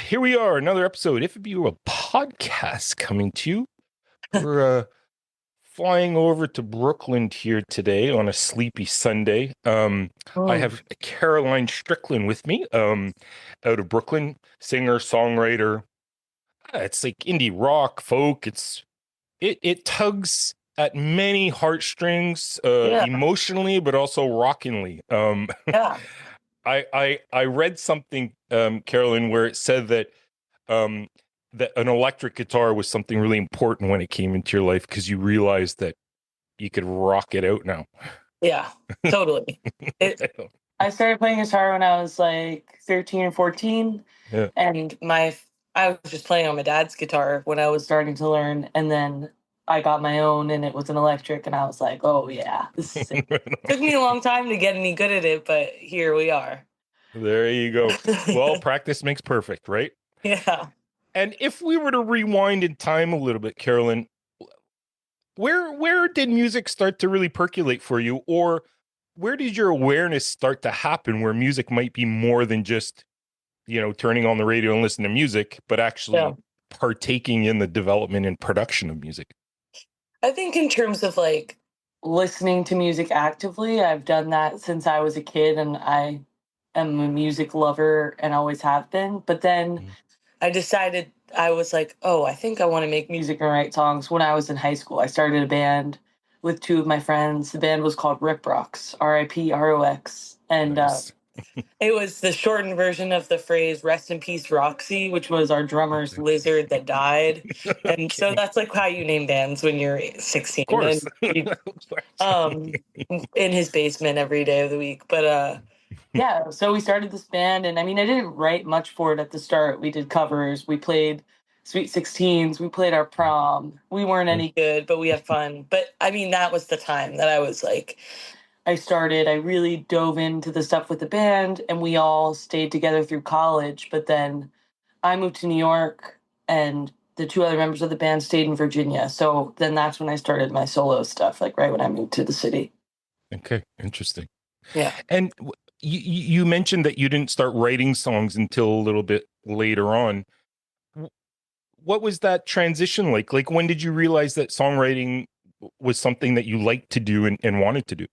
here we are, another episode. If it be a podcast coming to you, we're flying over to Brooklyn here today on a sleepy Sunday. I Oh, have Caroline Strickland with me, out of Brooklyn, singer, songwriter. It's like indie rock, folk. It tugs at many heartstrings, yeah, emotionally, but also rockingly. yeah. I read something, Carolyn, where it said um, that an electric guitar was something really important when it came into your life because you realized that you could rock it out now. Yeah, totally. It I started playing guitar when I was like 13 or 14, Yeah. and I was just playing on my dad's guitar when I was starting to learn, and then I got my own and it was an electric, and I was like, "Oh yeah, this is it." Took me a long time to get any good at it, but here we are. There you go. Well, practice makes perfect, right? Yeah. And if we were to rewind in time a little bit, Carolyn, where did music start to really percolate for you, or where did your awareness start to happen where music might be more than just, turning on the radio and listening to music, but Yeah. actually partaking in the development and production of music? I think in terms of like listening to music actively, I've done that since I was a kid, and I am a music lover and always have been. But then Mhm. I decided, I was like, oh, I think I want to make music and write songs when I was in high school. I started a band with two of my friends. The band was called Rip Rocks, RIPROX. And Nice. it was the shortened version of the phrase "Rest in Peace, Roxy," which was our drummer's Okay. lizard that died. And so Okay. that's like how you name bands when you're Of 16. course. And you, Of course. um, in his basement every day of the week. But yeah, so we started this band, and I mean, I didn't write much for it at the start. We did covers, we played Sweet 16s, we played our prom. We weren't any good, but we had fun. But I mean, that was the time that I was like, I really dove into the stuff with the band, and we all stayed together through college. But then I moved to New York, and the two other members of the band stayed in Virginia. So then that's when I started my solo stuff, like right when I moved to the city. Okay, interesting. Yeah. And you mentioned that you didn't start writing songs until a little bit later on. W- What was that transition like? Like, when did you realize that songwriting was something that you liked to do and wanted to do?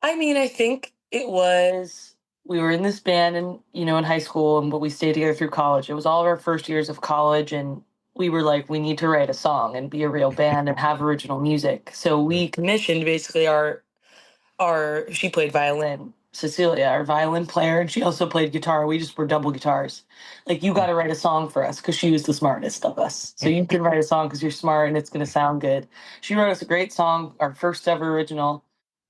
I mean, I think it was we were in this band and in high school, and but we stayed together through college. It was all of our first years of college, and we were like, we need to write a song and be a real band and have original music. So Right. we commissioned basically our she played violin, Cecilia, our violin player, and she also played guitar. We just were double guitars. Like, you got to write a song for us because she was the smartest of us. So you can write a song because you're smart and it's going to sound good. She wrote us a great song, our first ever original.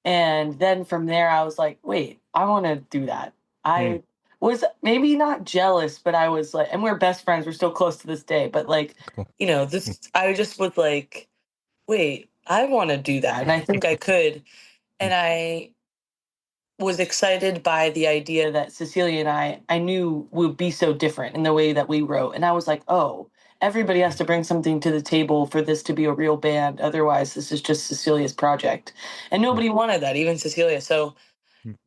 And then from there, I was like, wait, I want to do that. Hmm. I was maybe not jealous, but I was like, and we're best friends. We're still close to this day. But like, Cool. I just was like, wait, I want to do that. And I think I could. And I was excited by the idea that Cecilia and I knew would be so different in the way that we wrote. And I was like, oh, everybody has to bring something to the table for this to be a real band. Otherwise, this is just Cecilia's project. And nobody wanted that, even Cecilia. So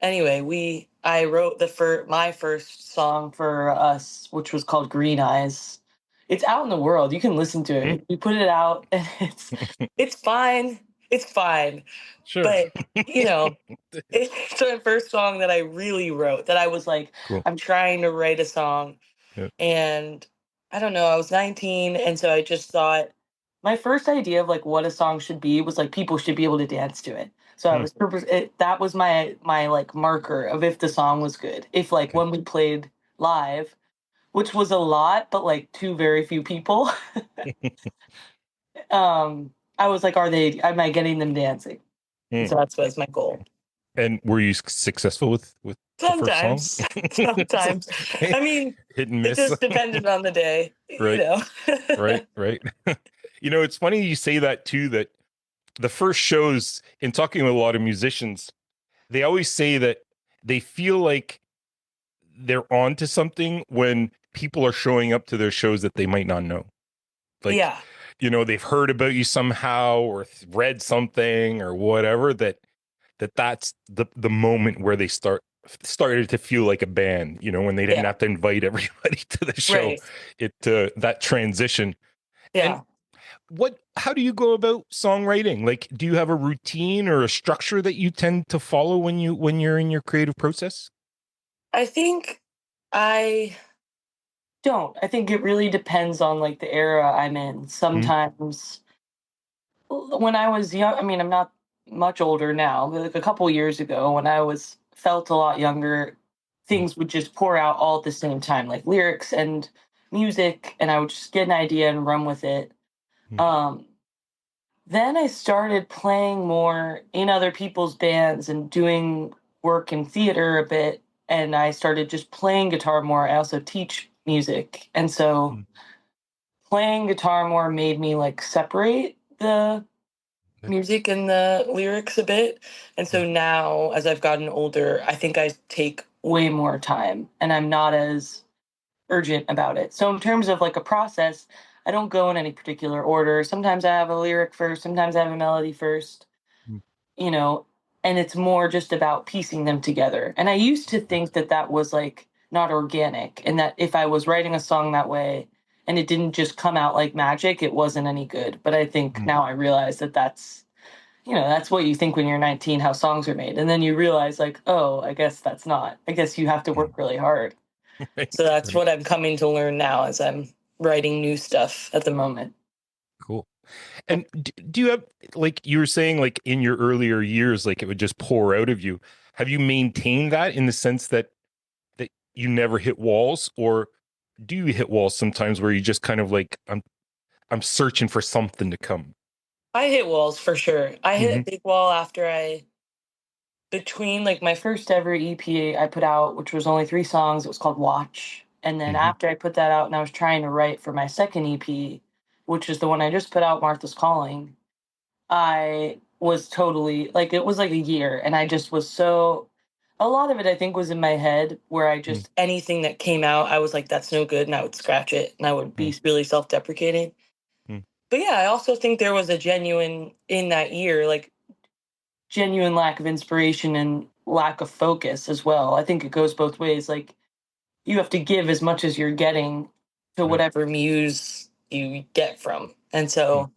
anyway, I wrote my first song for us, which was called Green Eyes. It's out in the world. You can listen to it. We put it out, and it's fine. It's fine. Sure. But you know, it's the first song that I really wrote, that I was like, Cool. I'm trying to write a song. Yeah. And I don't know, I was 19. And so I just thought, my first idea of like what a song should be was like people should be able to dance to it. So I Hmm. was that was my like marker of if the song was good. If like Okay. when we played live, which was a lot, but like too very few people, I was like, am I getting them dancing? And Hmm. so that's was my goal. And were you successful with the first song? Sometimes, sometimes. I mean, Hit and it miss. just depended on the day, you Right. know. Right. Right. It's funny you say that too, that the first shows, in talking with a lot of musicians, they always say that they feel like they're on to something when people are showing up to their shows that they might not know. Like, Yeah, they've heard about you somehow or read something or whatever, that's the moment where they start started to feel like a band, when they didn't Yeah. have to invite everybody to the show. Right. That transition. And Yeah. how do you go about songwriting? Like, do you have a routine or a structure that you tend to follow when you're in your creative process? I think I don't. I think it really depends on like the era I'm in. Mm, Sometimes when I was young, I mean, I'm not much older now, but like a couple years ago when I was felt a lot younger, mm, things would just pour out all at the same time, like lyrics and music, and I would just get an idea and run with it. mm, Um, then I started playing more in other people's bands and doing work in theater a bit, and I started just playing guitar more. I also teach music, and so mm. playing guitar more made me like separate the Okay. music and the lyrics a bit. And Mm, so now, as I've gotten older, I think I take way more time and I'm not as urgent about it. So, in terms of like a process, I don't go in any particular order. Sometimes I have a lyric first, sometimes I have a melody first, mm. you know, and it's more just about piecing them together. And I used to think that that was like not organic and that if I was writing a song that way, and it didn't just come out like magic, it wasn't any good. But I think Mm. now I realize that that's what you think when you're 19, how songs are made. And then you realize, like, oh, I guess that's not. I guess you have to Mm. work really hard. Right, So that's right. what I'm coming to learn now as I'm writing new stuff at the moment. Cool. And do you have, like you were saying, like in your earlier years, like it would just pour out of you? Have you maintained that in the sense that you never hit walls, or do you hit walls sometimes where you just kind of like, I'm searching for something to come? I hit walls for sure. I hit a Hmm. big wall between like my first ever EP I put out, which was only 3 songs. It was called Watch. And then Hmm. after I put that out and I was trying to write for my second EP, which is the one I just put out, Martha's Calling, I was totally like it was like a year and I just was so a lot of it I think was in my head where I Mm, just anything that came out I was like that's no good and I would scratch it and I would mm, be really self-deprecating. mm, But yeah, I also think there was a genuine in that year like genuine lack of inspiration and lack of focus as well. I think it goes both ways. Like you have to give as much as you're getting to right. whatever muse you get from. And Mm, so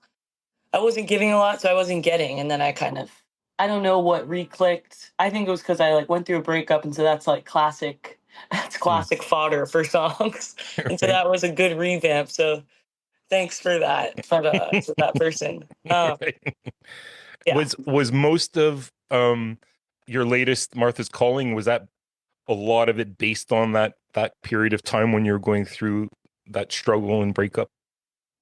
I wasn't giving a lot, so I wasn't getting. And then I kind of, I don't know what re-clicked. I think it was because I like went through a breakup, and so that's like classic. That's mm. classic fodder for songs, and so Right. that was a good revamp. So thanks for that, for that person. Right. Yeah, Was most of your latest Martha's Calling, was that a lot of it based on that period of time when you're going through that struggle and breakup?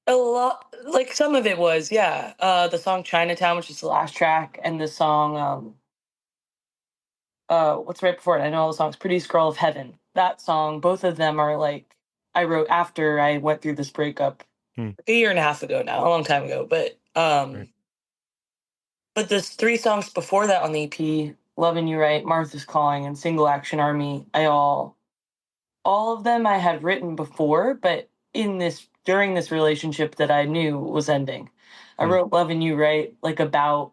a lot. Like some of it was, yeah. The song Chinatown, which is the last track, and the song what's right before it? I know all the songs. Prettiest Girl of Heaven. That song, both of them are like I wrote after I went through this breakup Hmm, a year and a half ago now, a long time ago. right. But there's 3 songs before that on the EP, Loving You Right, Martha's Calling, and Single Action Army. All of them I had written before, but in this during this relationship that I knew was ending. I Hmm, wrote Loving You Right like about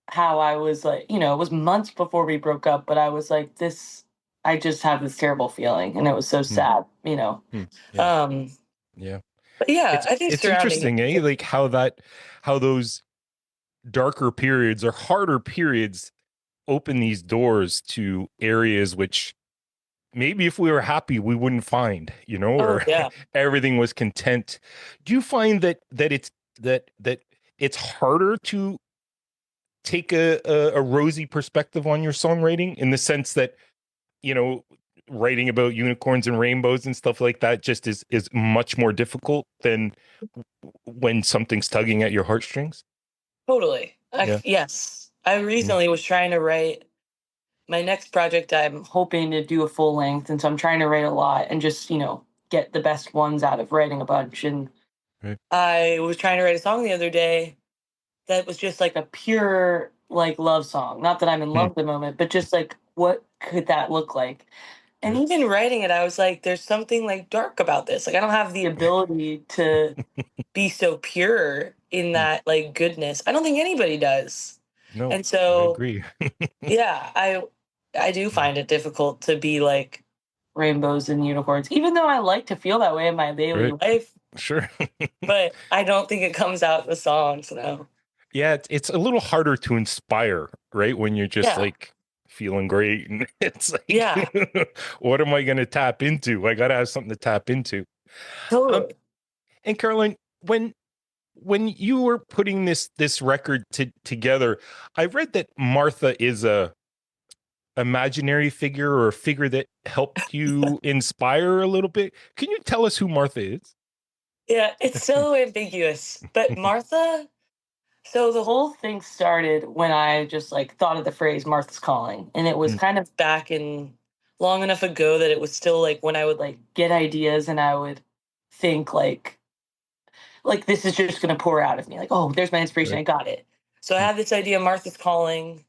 how I was like, it was months before we broke up, but I was like, this, I just have this terrible feeling. And it was so hmm, sad. hmm. Yeah. Um, Yeah. but yeah, It's I think it's surrounding interesting, eh? it, Like how those darker periods or harder periods open these doors to areas which maybe if we were happy we wouldn't find, oh or yeah, everything was content. Do you find that it's harder to take a rosy perspective on your songwriting, in the sense that, you know writing about unicorns and rainbows and stuff like that just is much more difficult than when something's tugging at your heartstrings? totally. Yeah. Yes. I Mm, recently was trying to write my next project. I'm hoping to do a full length. And so I'm trying to write a lot and just, get the best ones out of writing a bunch. And right. I was trying to write a song the other day that was just like a pure like love song. Not that I'm in love Mm, at the moment, but just like what could that look like? And right. even writing it, I was like, there's something like dark about this. Like I don't have the ability to be so pure in Mm, that like goodness. I don't think anybody does. no, And I so agree. yeah, I do Mm. find it difficult to be like rainbows and unicorns, even though I like to feel that way in my daily Right. life, Sure. but I don't think it comes out in the songs, no. Yeah, it's a little harder to inspire, right? When you're just Yeah. like feeling great and it's Yeah. like, what am I going to tap into? I got to have something to tap into. Um, Totally. and Caroline, when you were putting this record together, I read that Martha is a imaginary figure or a figure that helped you inspire a little bit. Can you tell us who Martha is? Yeah, it's so ambiguous. But Martha, so the whole thing started when I just like thought of the phrase Martha's calling. And it was Mm, kind of back in long enough ago that it was still like when I would like get ideas and I would think like this is just gonna pour out of me. Like, oh, there's my inspiration, right. I got it. So I Mm, had this idea, Martha's calling,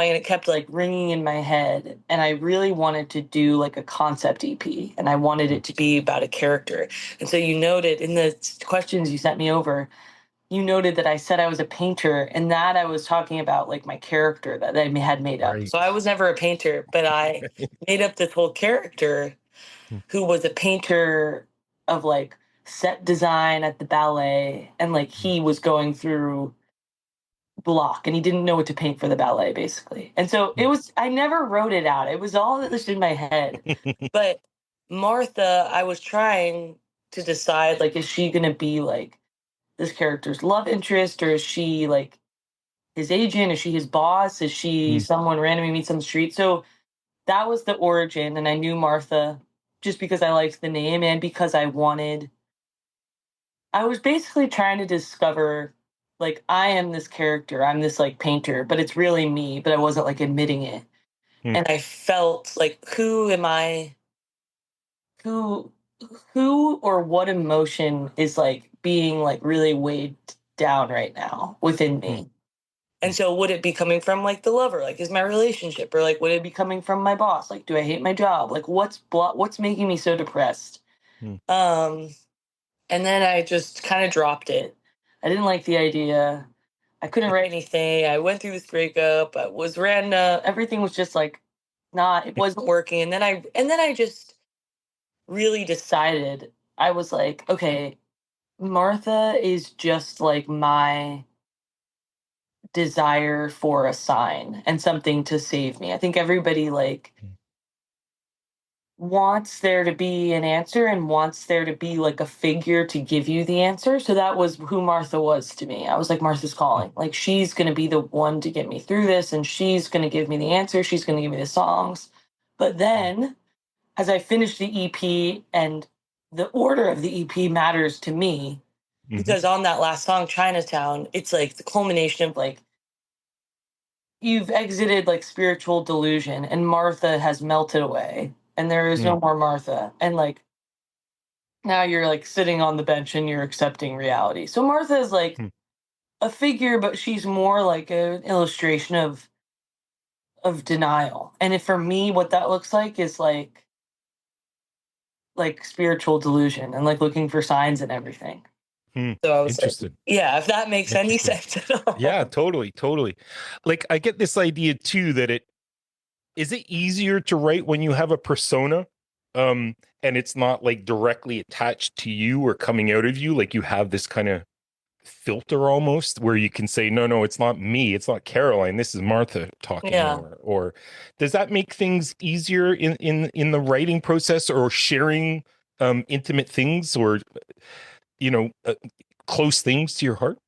and it kept like ringing in my head. And I really wanted to do like a concept EP, and I wanted mm, it to be about a character. And so you noted in the questions you sent me over, you noted that I said I was a painter, and that I was talking about like my character that I had made up. right. So I was never a painter, but I made up this whole character Mm, who was a painter of like set design at the ballet, and like mm, he was going through block and he didn't know what to paint for the ballet basically. And so it mm. was, I never wrote it out. It was all that was in my head. But Martha, I was trying to decide like is she going to be like this character's love interest, or is she like his agent? Is she his boss? Is she Mm, someone random he meets on the street? So that was the origin, and I knew Martha just because I liked the name and because I was basically trying to discover like I am this character, I'm this like painter, but it's really me, but I wasn't like admitting it. mm, And I felt like who am I, who who or what emotion is like being like really weighed down right now within mm, me. And so would it be coming from like the lover? Like is my relationship, or like would it be coming from my boss? Like do I hate my job? Like what's making me so depressed? mm, Um and then I just kind of dropped it. I didn't like the idea. I couldn't write anything. I went through this breakup. I was random. Everything was just like not. It wasn't working. And then I just really decided. I was like, okay, Martha is just like my desire for a sign and something to save me. I think everybody like mm, wants there to be an answer and wants there to be like a figure to give you the answer. So that was who Martha was to me. I was like, Martha's mm, calling. Like, she's going to be the one to get me through this, and she's going to give me the answer. She's going to give me the songs. But mm, then, as I finished the EP, and the order of the EP matters to me, mhm, because on that last song, Chinatown, it's like the culmination of like, you've exited like spiritual delusion, and Martha has melted away, and there is mm, no more Martha. And like, now you're like sitting on the bench and you're accepting reality. So Martha is like mm, a figure, but she's more like an illustration of denial. And if, for me, what that looks like is like spiritual delusion and like looking for signs and everything. mm. So I was like, Interesting. yeah, if that makes any Interesting. sense at Yeah, all. totally, totally. Like I get this idea too that it is it easier to write when you have a persona and it's not like directly attached to you or coming out of you, like you have this kind of filter almost where you can say no, it's not me, it's not Caroline, this is Martha talking, Yeah. or does that make things easier in the writing process or sharing intimate things or you know close things to your heart?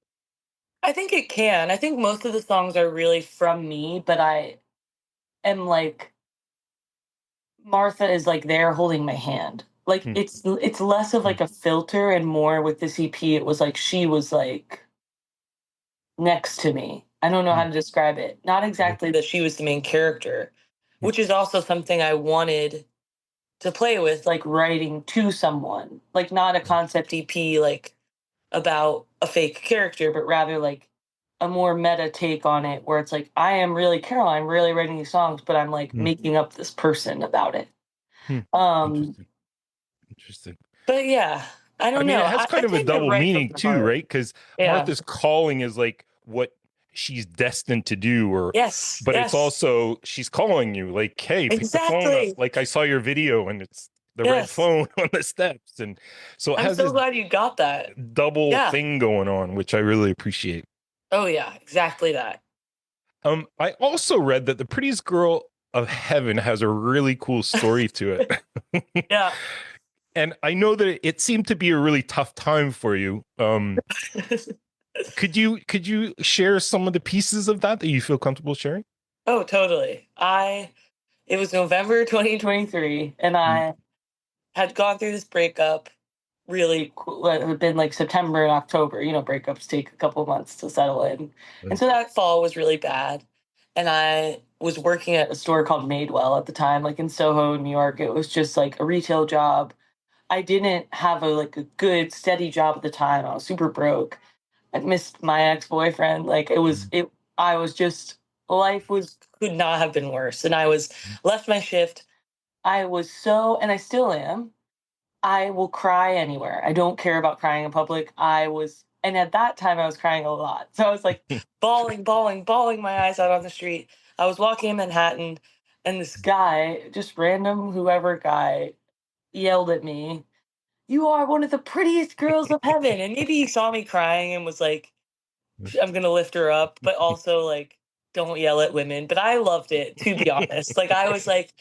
I think it can. I think most of the songs are really from me, but I am like Martha is like there holding my hand. Like Hmm, it's less of hmm, like a filter and more with this EP. It was like she was like next to me. I don't know hmm, how to describe it. Not right, exactly that she was the main character, hmm, which is also something I wanted to play with, like writing to someone, like not a right, concept EP like about a fake character, but rather like a more meta take on it, where it's like I am really Carol. I'm really writing these songs, but I'm like hmm, making up this person about it. hmm. Um, Interesting, interesting. But yeah, I I don't mean, know. it has I kind of a tend to double write from meaning the too, heart. right? Because Yeah. Martha's calling is like what she's destined to do, or Yes, but it's yes, also she's calling you like, hey, pick the phone up. exactly. Like I saw your video and it's the red Yes. phone on the steps. And so it I'm has so this glad you got that. double Yeah. thing going on, which I really appreciate. Oh yeah, exactly that. I also read that the Prettiest Girl of Heaven has a really cool story to it. Yeah. And I know that it seemed to be a really tough time for you. Could you share some of the pieces of that you feel comfortable sharing? Oh, totally. I It was November 2023 and Mm, I had gone through this breakup really it had been like September and October. Breakups take a couple of months to settle in. And mm, so that fall was really bad. And I was working at a store called Madewell at the time, like in Soho, New York. It was just like a retail job. I didn't have a good steady job at the time. I was super broke. I missed my ex-boyfriend. Like mm, I was just life was could not have been worse. And I was left my shift. I was so and I still am. I will cry anywhere. I don't care about crying in public. And at that time I was crying a lot. So I was like mm, bawling, bawling, bawling my eyes out on the street. I was walking in Manhattan and this guy, just random whoever guy, yelled at me, "You are one of the prettiest girls of heaven." And maybe he saw me crying and was like, I'm gonna lift her up, but also like, don't yell at women. But I loved it, to be honest. Like I was like,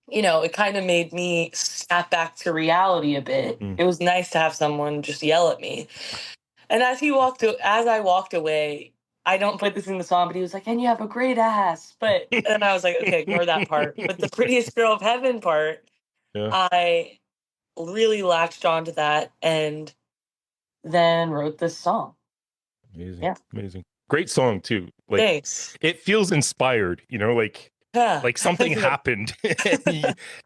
it kind of made me snap back to reality a bit. mm. It was nice to have someone just yell at me. And as I walked away, I don't put this in the song, but he was like, "And you have a great ass." And I was like, okay, ignore that part. But the prettiest girl of heaven part, Yeah, I really latched onto that and then wrote this song. amazing, Yeah. amazing, great song too. Like Thanks. it feels inspired, Yeah. like something happened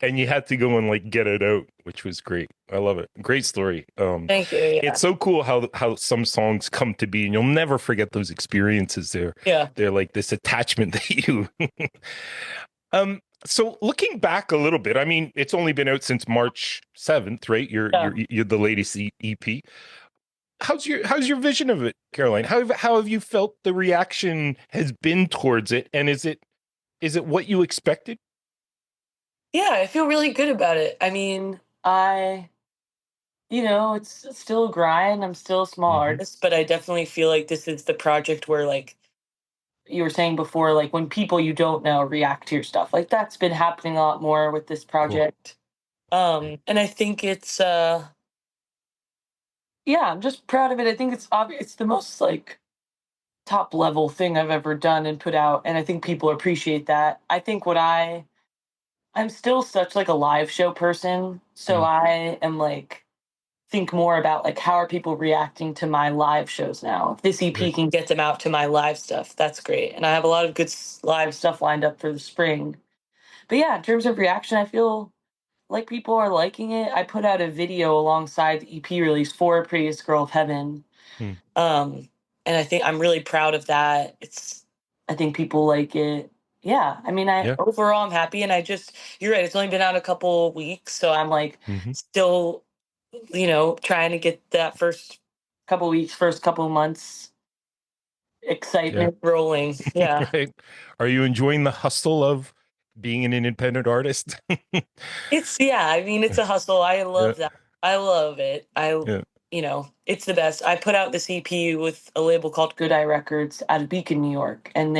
and you had to go and like get it out, which was great. I love it. Great story. Thank you. Yeah. It's so cool how some songs come to be, and you'll never forget those experiences. Yeah. They're like this attachment that you so looking back a little bit, I mean, it's only been out since March 7th, right? Yeah. You're the latest EP. How's your vision of it, Caroline? How have you felt the reaction has been towards it, and is it what you expected? Yeah. I feel really good about it. I mean, it's still a grind. I'm still a small Hmm. artist, but I definitely feel like this is the project where, like you were saying before, like when people you don't know react to your stuff, like that's been happening a lot more with this Cool. project. And I think it's, yeah, I'm just proud of it. I think it's obvious. It's the most like top level thing I've ever done and put out, and I think people appreciate that. I think I'm still such like a live show person, so Mm, I am like think more about like how are people reacting to my live shows now. If this EP right. can get them out to my live stuff, that's great. And I have a lot of good live stuff lined up for the spring. But yeah, in terms of reaction, I feel like people are liking it. I put out a video alongside the EP release for Prettiest Girl of Heaven. Mm, Um, and I think I'm really proud of that. I think people like it. Yeah, I mean, I yeah. overall I'm happy, and you're right. It's only been out a couple weeks, so I'm like Hmm. still, trying to get that first couple weeks, first couple months Yeah. excitement rolling. Yeah, Right. Are you enjoying the hustle of being an independent artist? yeah. I mean, it's a hustle. I Yeah. love that. I love it. Yeah. It's the best. I put out this EP with a label called Good Eye Records out of Beacon, New York, and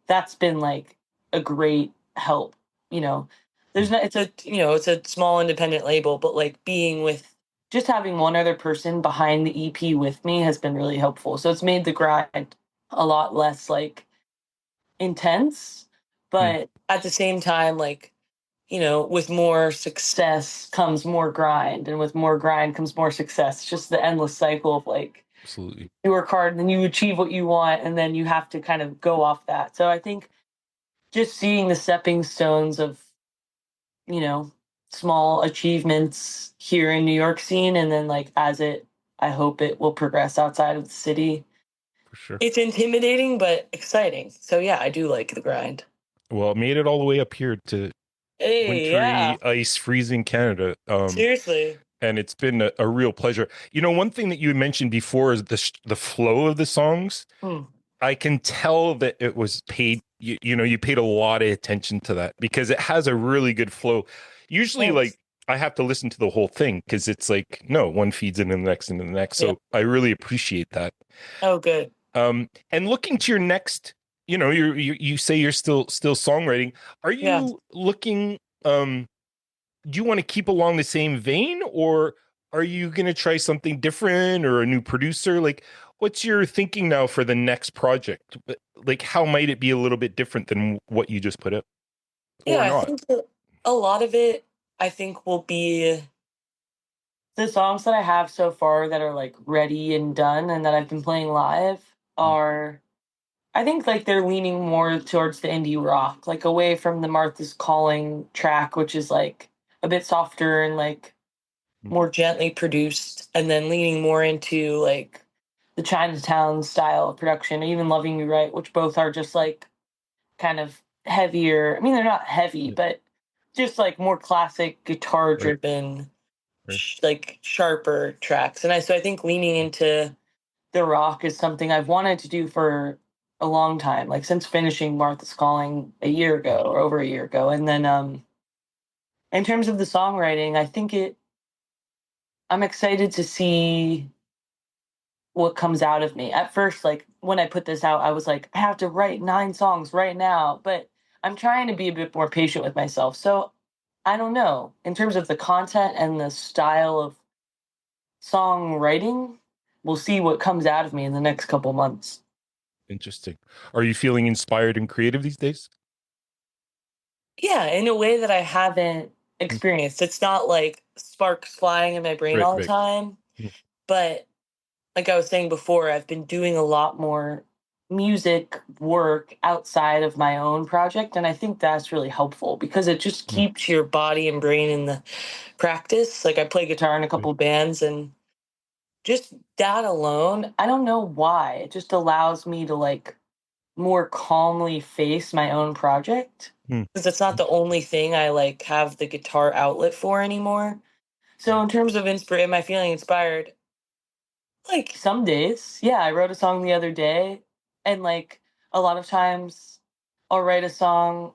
that's been like a great help. You know, Mm, it's a small independent label, but like being with just having one other person behind the EP with me has been really helpful. So it's made the grind a lot less like intense, mm, but at the same time, like, with more success comes more grind, and with more grind comes more success. It's just the endless cycle of like absolutely. you work hard and then you achieve what you want, and then you have to kind of go off that. So I think just seeing the stepping stones of, you know, small achievements here in New York scene, and then like I hope it will progress outside of the city. For sure. It's intimidating but exciting. So yeah, I do like the grind. Well, it made it all the way up here to Hey, yeah. wintry ice freezing Canada. Seriously. And it's been a real pleasure. One thing that you mentioned before is the flow of the songs. Hmm. I can tell that it was paid. You paid a lot of attention to that because it has a really good flow. Usually, like Thanks. I have to listen to the whole thing because it's like no one feeds into the next and the next. Yeah. So I really appreciate that. Oh, good. And looking to your next, you say you're still songwriting. Are Yeah. you looking? Do you want to keep along the same vein, or are you going to try something different or a new producer? Like, what's your thinking now for the next project? Like, how might it be a little bit different than what you just put out, Yeah, or I not? think that a lot of it, I think, will be the songs that I have so far that are like ready and done and that I've been playing live Mm, are, I think, like they're leaning more towards the indie rock, like away from the Martha's Calling track, which is like a bit softer and like mm, more gently produced, and then leaning more into like the Chinatown style of production, even Loving You Right, which both are just like kind of heavier. I mean, they're not heavy, yeah, but just like more classic guitar right, driven, right. like sharper tracks. And I think leaning into the rock is something I've wanted to do for a long time, like since finishing Martha's Calling a year ago or over a year ago. And then in terms of the songwriting, I think I'm excited to see what comes out of me. At first, like when I put this out, I was like, I have to write 9 songs right now, but I'm trying to be a bit more patient with myself. So I don't know. In terms of the content and the style of songwriting, we'll see what comes out of me in the next couple months. Interesting. Are you feeling inspired and creative these days? Yeah, in a way that I haven't Mm, experienced. It's not like sparks flying in my brain right, all the right. time, Mm, but like I was saying before, I've been doing a lot more music work outside of my own project. And I think that's really helpful because it just mm, keeps your body and brain in the practice. Like I play guitar in a right, couple bands, and just that alone, I don't know why. It just allows me to like more calmly face my own project mm, because it's not the only thing I like have the guitar outlet for anymore. So right, in terms of am I feeling inspired? Like some days, yeah, I wrote a song the other day, and like a lot of times I'll write a song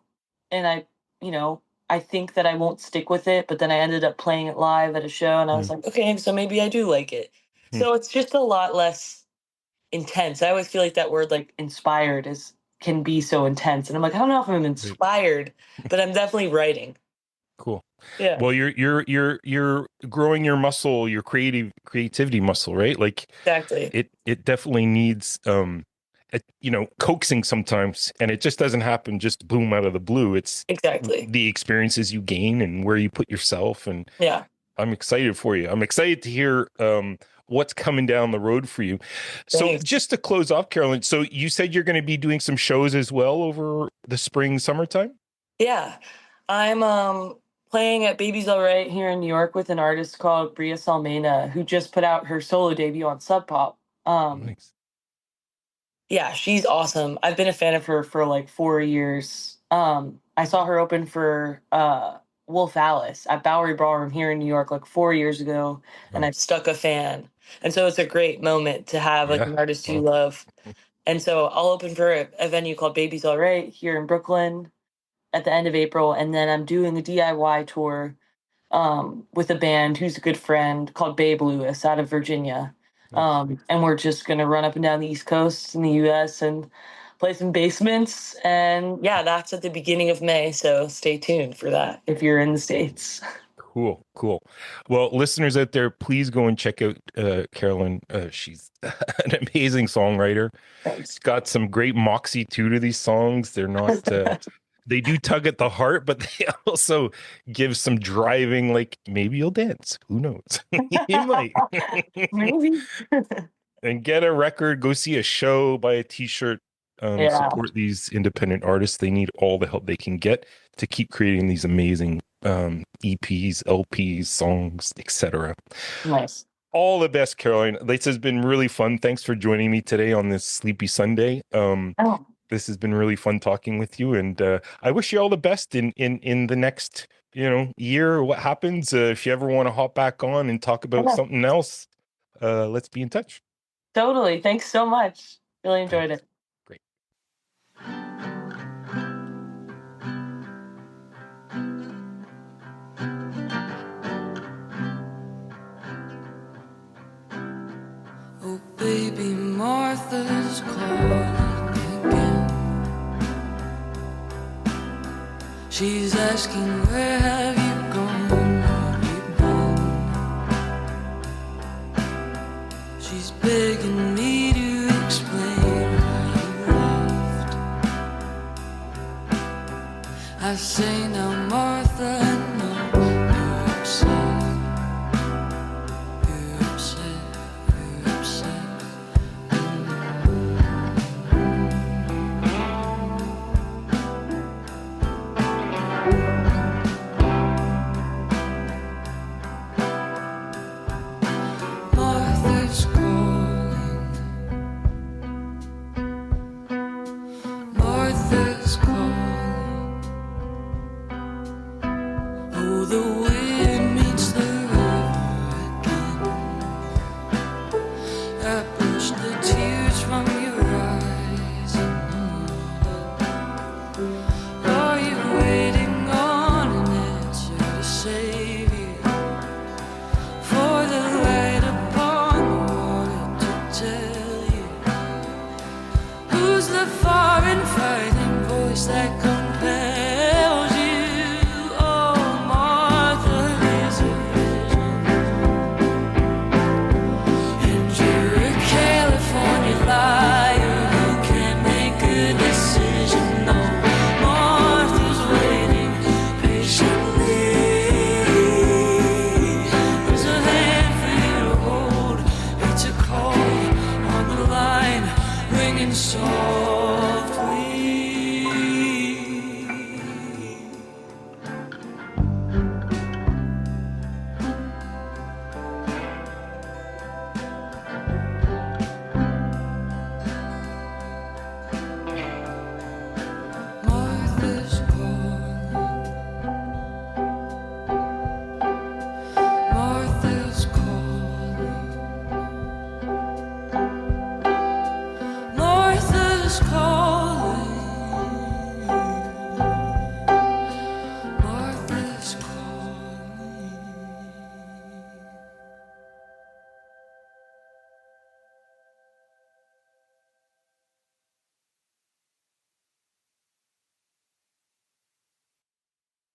and you know, I think that I won't stick with it, but then I ended up playing it live at a show and I was mm, like, okay, so maybe I do like it. mm, So it's just a lot less intense. I always feel like that word like inspired is can be so intense. And I'm like, I don't know if I'm right. inspired, but I'm definitely writing. Cool. Yeah, Well, you're growing your muscle, your creativity muscle, right? Like exactly. it definitely needs coaxing sometimes, and it just doesn't happen just boom out of the blue. It's Exactly. the experiences you gain and where you put yourself, and Yeah. I'm excited for you. I'm excited to hear what's coming down the road for you. So Thanks. just to close off, Carolyn, so you said you're going to be doing some shows as well over the spring, summertime? Yeah. I'm playing at Baby's All Right here in New York with an artist called Bria Salmena who just put out her solo debut on Sub Pop. Nice. Yeah, she's awesome. I've been a fan of her for like 4 years. I saw her open for Wolf Alice at Bowery Ballroom here in New York like 4 years ago, and Oh, I've stuck a fan. And so it's a great moment to have like yeah. an artist you Well, love. And so I'll open for a venue called Baby's All Right here in Brooklyn at the end of April, and then I'm doing a DIY tour with a band who's a good friend called Babe Lewis out of Virginia. nice. And we're just going to run up and down the East Coast in the US and play some basements. And yeah, that's at the beginning of May. So stay tuned for that if you're in the States. Cool, cool. Well, listeners out there, please go and check out Carolyn. She's an amazing songwriter. Thanks. She's got some great moxie too to these songs. They're not they do tug at the heart, but they also give some driving, like maybe you'll dance. Who knows? You might. Maybe. And get a record, go see a show, buy a t-shirt, Yeah. support these independent artists. They need all the help they can get to keep creating these amazing EPs, LPs, songs, etc. Nice. All the best, Caroline. This has been really fun. Thanks for joining me today on this sleepy Sunday. Oh, This has been really fun talking with you, and I wish you all the best in the next year. What happens if you ever want to hop back on and talk about yeah. something else? Let's be in touch. Totally. Thanks so much. Really enjoyed Thanks. it. Baby Martha's calling again. She's asking, where have you gone? Where have you been? She's begging me to explain why you left. I say now, Martha,